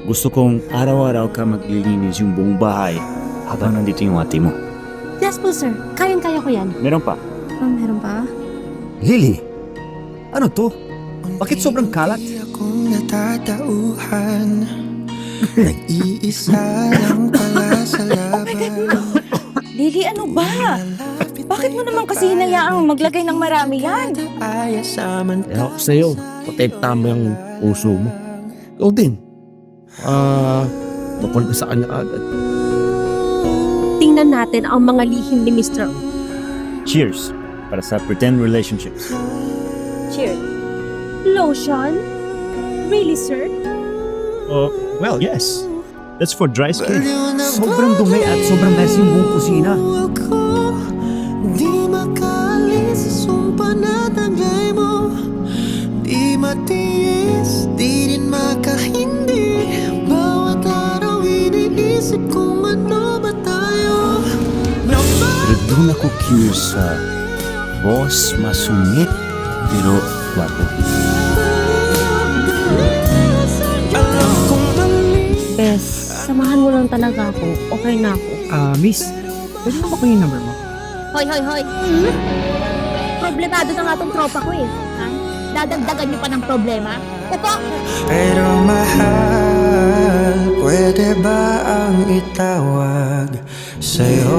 Gusto kong araw-araw ka maglilinis yung buong bahay habang nandito yung ate mo. Yes po, sir. Kayang-kaya ko yan. Meron pa. Meron pa? Lily, ano to? Bakit sobrang kalat? Akong natatauhan. Nag-iisa lang pala sa laban. Lily, ano ba? Bakit mo naman kasi hinayaang maglagay ng marami yan? Kaya Kaya ako sa'yo, protektahan mo yung puso mo. Ikaw din. Bukol ka sa kanya agad. Tingnan natin ang mga lihim ni Mr. Cheers para sa pretend relationships. Cheers. Lotion? Really, sir? Oh, well, yes. That's for dry skin. Sobrang dumi at sobrang messy yung buong kusina. Di makalis sa sumpa na taglay mo. Di matiis, di rin makahindi. Bawat araw iniisip kung ano ba tayo. Pero doon ako curious sa boss, masungit, pero wapo. Alam kong mali. Bes, samahan mo lang talaga ako. Okay na ako. Miss, pwede mo ba ko yung number mo? Hoy, hoy, hoy! Problemado na nga tong tropa ko eh. Ha? Dadagdagan niyo pa ng problema? Opo! Pero mahal, pwede ba ang itawag sa'yo?